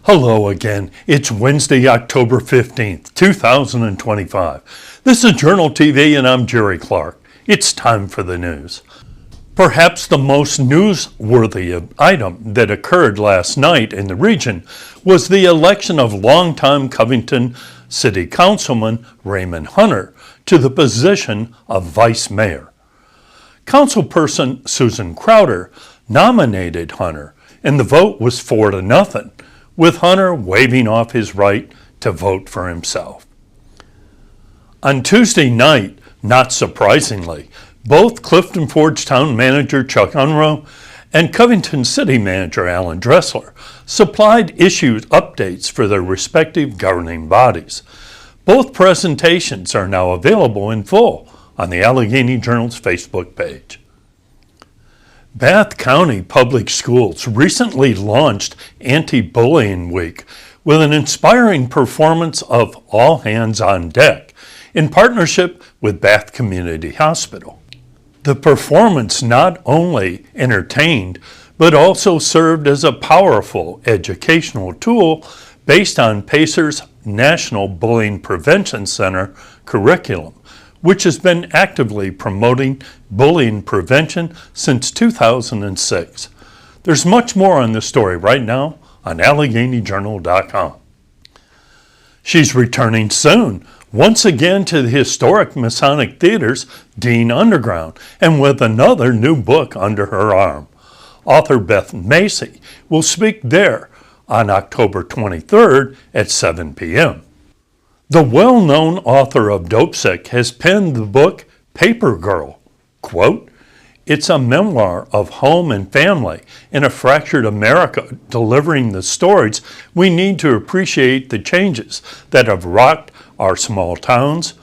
Hello again. It's Wednesday, October 15th, 2025. This is Journal TV and I'm Jerry Clark. It's time for the news. Perhaps the most newsworthy item that occurred last night in the region was the election of longtime Covington City Councilman Raymond to the position of Vice Mayor. Councilperson Susan Crowder nominated Hunter, and the vote was 4-0. With Hunter waving off his right to vote for himself. On Tuesday night, not surprisingly, both Clifton Forge Town Manager Chuck Unroe and Covington City Manager Alan Dressler supplied issued updates for their respective governing bodies. Both presentations are now available in full on the Allegheny Journal's Facebook page. Bath County Public Schools recently launched Anti-Bullying Week with an inspiring performance of All Hands on Deck in partnership with Bath Community Hospital. The performance not only entertained, but also served as a powerful educational tool based on PACER's National Bullying Prevention Center curriculum, which has been actively promoting bullying prevention since 2006. There's much more on this story right now on AlleghenyJournal.com. She's returning soon, once again to the historic Masonic Theater's Dean Underground, and with another new book under her arm. Author Beth Macy will speak there on October 23rd at 7 p.m. The well-known author of Dopesick has penned the book Paper Girl. Quote, "It's a memoir of home and family in a fractured America, delivering the stories we need to appreciate the changes that have rocked our small towns,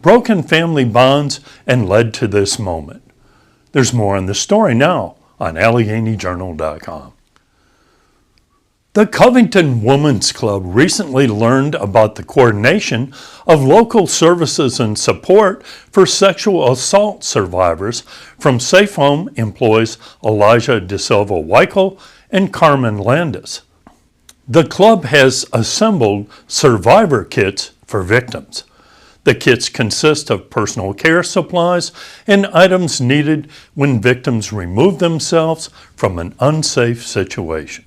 broken family bonds, and led to this moment." There's more on the story now on AlleghenyJournal.com. The Covington Women's Club recently learned about the coordination of local services and support for sexual assault survivors from Safe Home employees Elijah DeSilva-Weichel and Carmen Landis. The club has assembled survivor kits for victims. The kits consist of personal care supplies and items needed when victims remove themselves from an unsafe situation.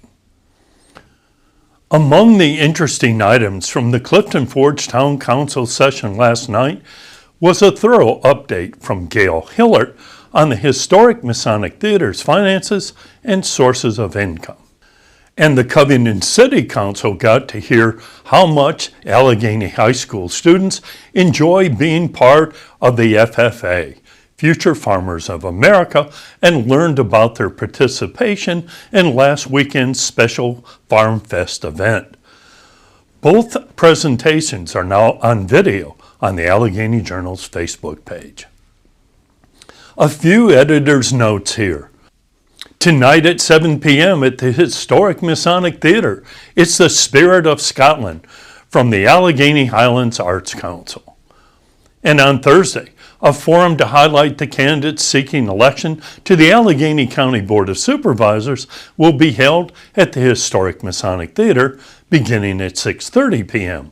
Among the interesting items from the Clifton Forge Town Council session last night was a thorough update from Gayle Hillert on the historic Masonic Theater's finances and sources of income. And the Covington City Council got to hear how much Allegheny High School students enjoy being part of the FFA, Future Farmers of America, and learned about their participation in last weekend's special Farm Fest event. Both presentations are now on video on the Allegheny Journal's Facebook page. A few editor's notes here. Tonight at 7 p.m. at the historic Masonic Theater, it's the Spirit of Scotland from the Allegheny Highlands Arts Council. And on Thursday, a forum to highlight the candidates seeking election to the Allegheny County Board of Supervisors will be held at the historic Masonic Theater beginning at 6:30 p.m.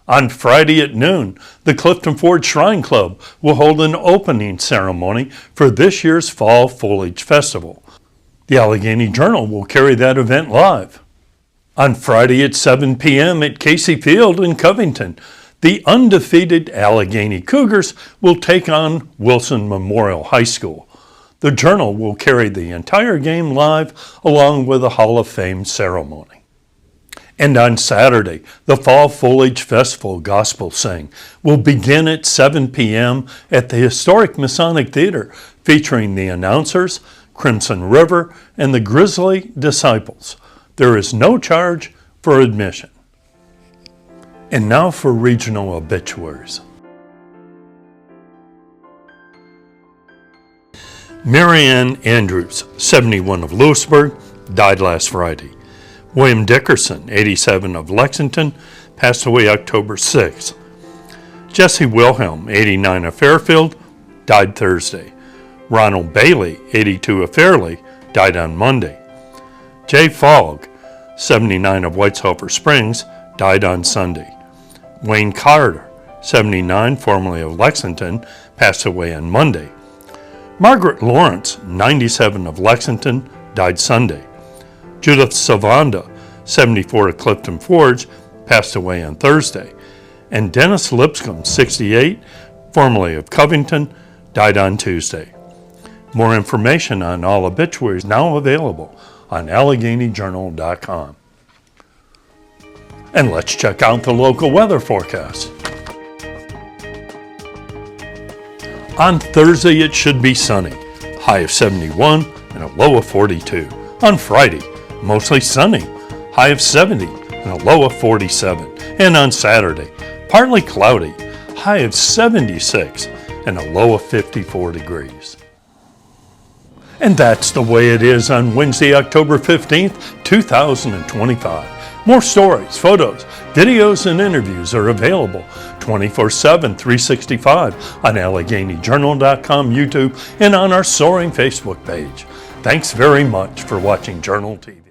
On Friday at noon, the Clifton Forge Shrine Club will hold an opening ceremony for this year's Fall Foliage Festival. The Allegheny Journal will carry that event live. On Friday at 7 p.m. at Casey Field in Covington, the undefeated Allegheny Cougars will take on Wilson Memorial High School. The Journal will carry the entire game live along with a Hall of Fame ceremony. And on Saturday, the Fall Foliage Festival Gospel Sing will begin at 7 p.m. at the historic Masonic Theater, featuring the announcers, Crimson River, and the Grizzly Disciples. There is no charge for admission. And now for regional obituaries. Marianne Andrews, 71 of Lewisburg, died last Friday. William Dickerson, 87 of Lexington, passed away October 6th. Jesse Wilhelm, 89 of Fairfield, died Thursday. Ronald Bailey, 82 of Fairleigh, died on Monday. Jay Fogg, 79 of White Sulphur Springs, died on Sunday. Wayne Carter, 79, formerly of Lexington, passed away on Monday. Margaret Lawrence, 97 of Lexington, died Sunday. Judith Savanda, 74 of Clifton Forge, passed away on Thursday. And Dennis Lipscomb, 68, formerly of Covington, died on Tuesday. More information on all obituaries now available on AlleghenyJournal.com. And let's check out the local weather forecast. On Thursday, it should be sunny, high of 71 and a low of 42. On Friday, mostly sunny, high of 70 and a low of 47. And on Saturday, partly cloudy, high of 76 and a low of 54 degrees. And that's the way it is on Wednesday, October 15th, 2025. More stories, photos, videos, and interviews are available 24/7, 365 on AlleghenyJournal.com, YouTube, and on our soaring Facebook page. Thanks very much for watching Journal TV.